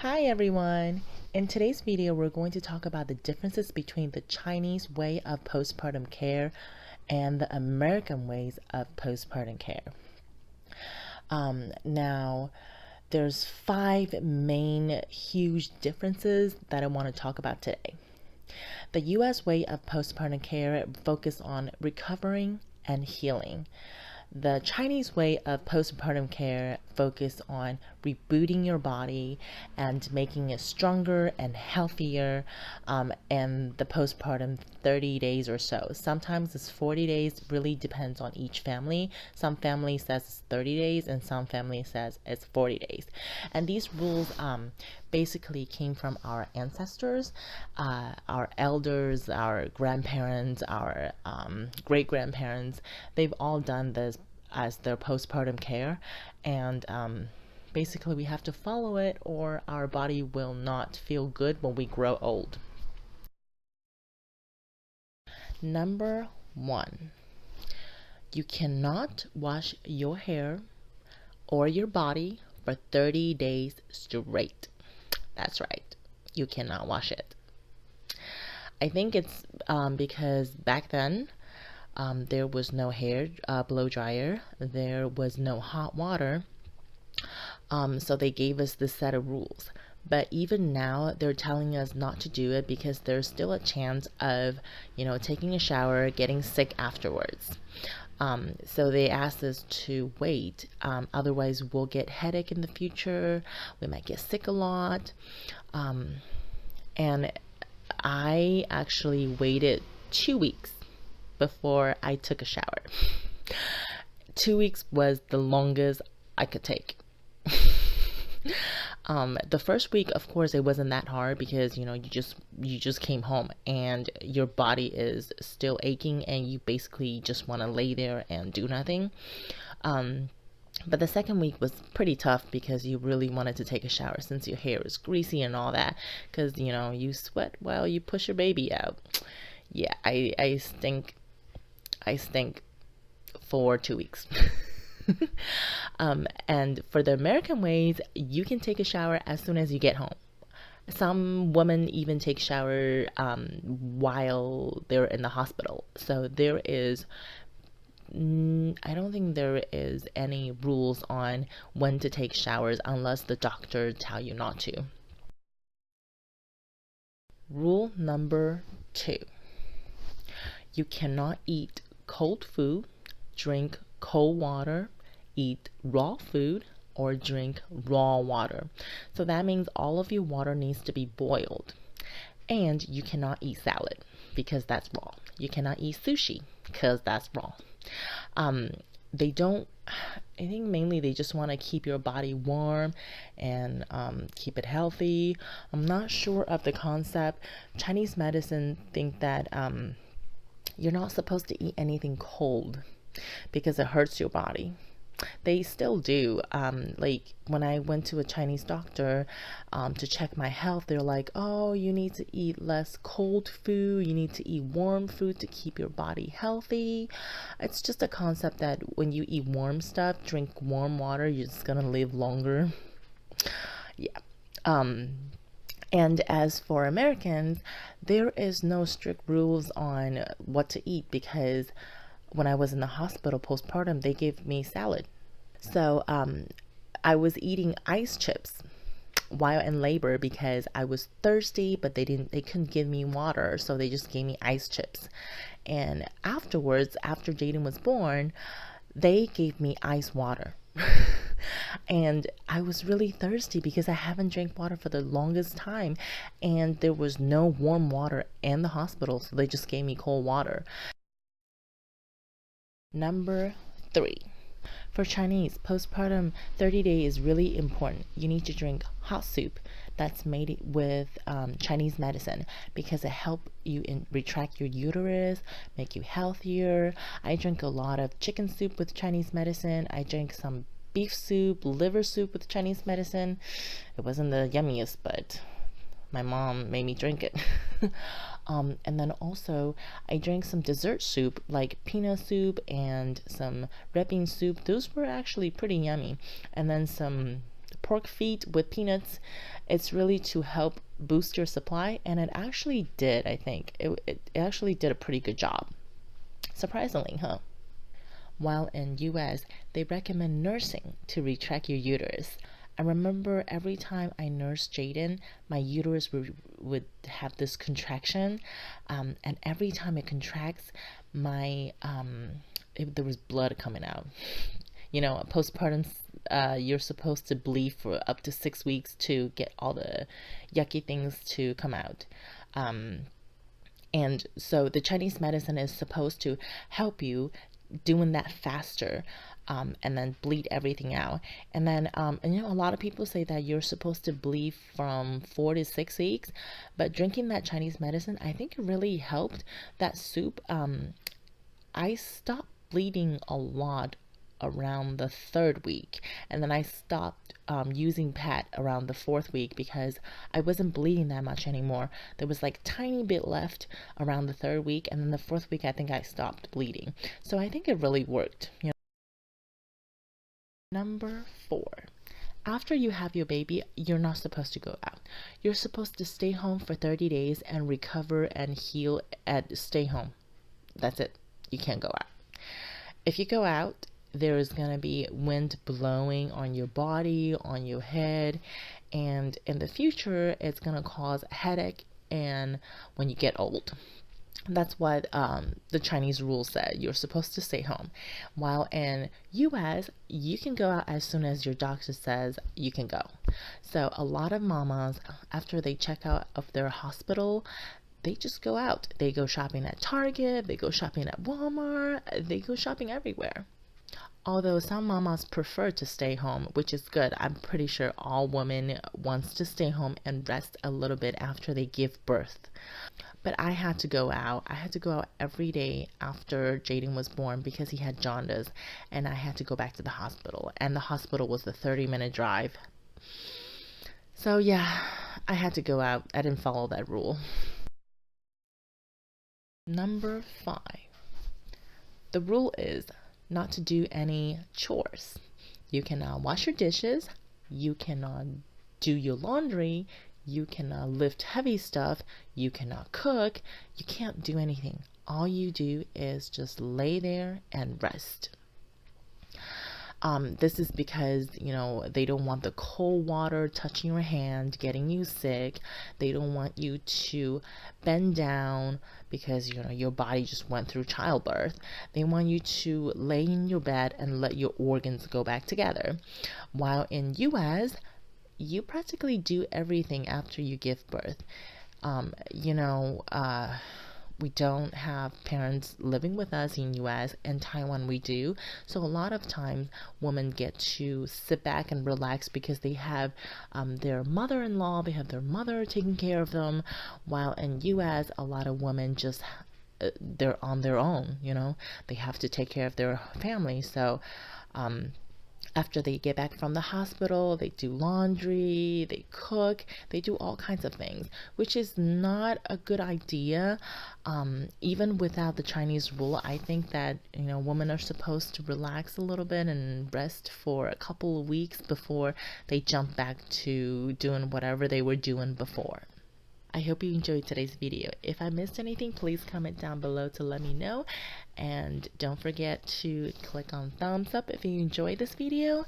Hi everyone! In today's video, we're going to talk about the differences between the Chinese way of postpartum care and the American ways of postpartum care. Now, there's five main huge differences that I want to talk about today. The US way of postpartum care focuses on recovering and healing. The Chinese way of postpartum care focus on rebooting your body and making it stronger and healthier in the postpartum 30 days or so. Sometimes it's 40 days, really depends on each family. Some family says it's 30 days and some family says it's 40 days. And these rules basically came from our ancestors, our elders, our grandparents, our great-grandparents. They've all done this as their postpartum care, and basically we have to follow it or our body will not feel good when we grow old. Number one, you cannot wash your hair or your body for 30 days straight. That's right, you cannot wash it. I think it's because back then there was no hair blow dryer, there was no hot water, so they gave us this set of rules. But even now they're telling us not to do it because there's still a chance of, taking a shower, getting sick afterwards. So they asked us to wait, otherwise we'll get headache in the future, we might get sick a lot. And I actually waited 2 weeks before I took a shower. 2 weeks was the longest I could take. The first week, of course, it wasn't that hard because you just came home and your body is still aching and you basically just want to lay there and do nothing. But the second week was pretty tough because you really wanted to take a shower since your hair is greasy and all that, because you sweat while you push your baby out. Yeah, I stink for 2 weeks. And for the American ways, you can take a shower as soon as you get home. Some women even take shower while they're in the hospital. So I don't think there is any rules on when to take showers unless the doctor tell you not to. Rule number 2. You cannot eat cold food, drink cold water, eat raw food, or drink raw water. So that means all of your water needs to be boiled. And you cannot eat salad because that's raw. You cannot eat sushi because that's raw. They don't, I think mainly they just want to keep your body warm and keep it healthy. I'm not sure of the concept. Chinese medicine think that you're not supposed to eat anything cold because it hurts your body. They still do. Like when I went to a Chinese doctor to check my health, they're like, oh, you need to eat less cold food, you need to eat warm food to keep your body healthy. It's just a concept that when you eat warm stuff, drink warm water, you're just gonna live longer. Yeah. And as for Americans, there is no strict rules on what to eat because when I was in the hospital postpartum, they gave me salad. So I was eating ice chips while in labor because I was thirsty, but they couldn't give me water, so they just gave me ice chips. And afterwards, after Jaden was born, they gave me ice water. And I was really thirsty because I haven't drank water for the longest time, and there was no warm water in the hospital, so they just gave me cold water. Number 3. For Chinese, postpartum 30 days is really important. You need to drink hot soup that's made with Chinese medicine because it helps you retract your uterus, make you healthier. I drink a lot of chicken soup with Chinese medicine. I drink some beef soup, liver soup with Chinese medicine. It wasn't the yummiest, but my mom made me drink it. And then also I drank some dessert soup like peanut soup and some red bean soup. Those were actually pretty yummy. And then some pork feet with peanuts. It's really to help boost your supply, and it actually did. I think it actually did a pretty good job, surprisingly, huh? While in US, they recommend nursing to retract your uterus. I remember every time I nursed Jaden, my uterus would have this contraction, and every time it contracts, there was blood coming out. You know, postpartum, you're supposed to bleed for up to 6 weeks to get all the yucky things to come out. And so the Chinese medicine is supposed to help you doing that faster, and then bleed everything out. And then, and a lot of people say that you're supposed to bleed from 4 to 6 weeks, but drinking that Chinese medicine, I think it really helped. That soup, I stopped bleeding a lot around the 3rd week, and then I stopped using pad around the 4th week because I wasn't bleeding that much anymore. There was like tiny bit left around the 3rd week, and then the 4th week I think I stopped bleeding. So I think it really worked. Number 4. After you have your baby, you're not supposed to go out. You're supposed to stay home for 30 days and recover and heal and stay home. That's it. You can't go out. If you go out, there is going to be wind blowing on your body, on your head, and in the future, it's going to cause a headache and when you get old. That's what the Chinese rule said. You're supposed to stay home. While in US, you can go out as soon as your doctor says you can go. So a lot of mamas, after they check out of their hospital, they just go out. They go shopping at Target, they go shopping at Walmart, they go shopping everywhere. Although some mamas prefer to stay home, which is good. I'm pretty sure all women wants to stay home and rest a little bit after they give birth. But I had to go out. I had to go out every day after Jaden was born because he had jaundice, and I had to go back to the hospital. And the hospital was a 30-minute drive. So yeah, I had to go out. I didn't follow that rule. Number 5. The rule is not to do any chores. You cannot wash your dishes, you cannot do your laundry, you cannot lift heavy stuff, you cannot cook, you can't do anything. All you do is just lay there and rest. This is because, they don't want the cold water touching your hand, getting you sick. They don't want you to bend down because, your body just went through childbirth. They want you to lay in your bed and let your organs go back together. While in US, you practically do everything after you give birth. We don't have parents living with us in US. In Taiwan we do. So a lot of times women get to sit back and relax because they have their mother-in-law, they have their mother taking care of them. While in US, a lot of women just they're on their own, they have to take care of their family. So after they get back from the hospital, they do laundry, they cook, they do all kinds of things, which is not a good idea. Even without the Chinese rule, I think that, women are supposed to relax a little bit and rest for a couple of weeks before they jump back to doing whatever they were doing before. I hope you enjoyed today's video. If I missed anything, please comment down below to let me know. And don't forget to click on thumbs up if you enjoyed this video.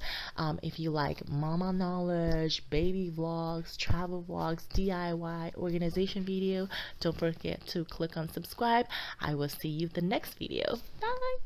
If you like mama knowledge, baby vlogs, travel vlogs, DIY, organization video, don't forget to click on subscribe. I will see you in the next video. Bye!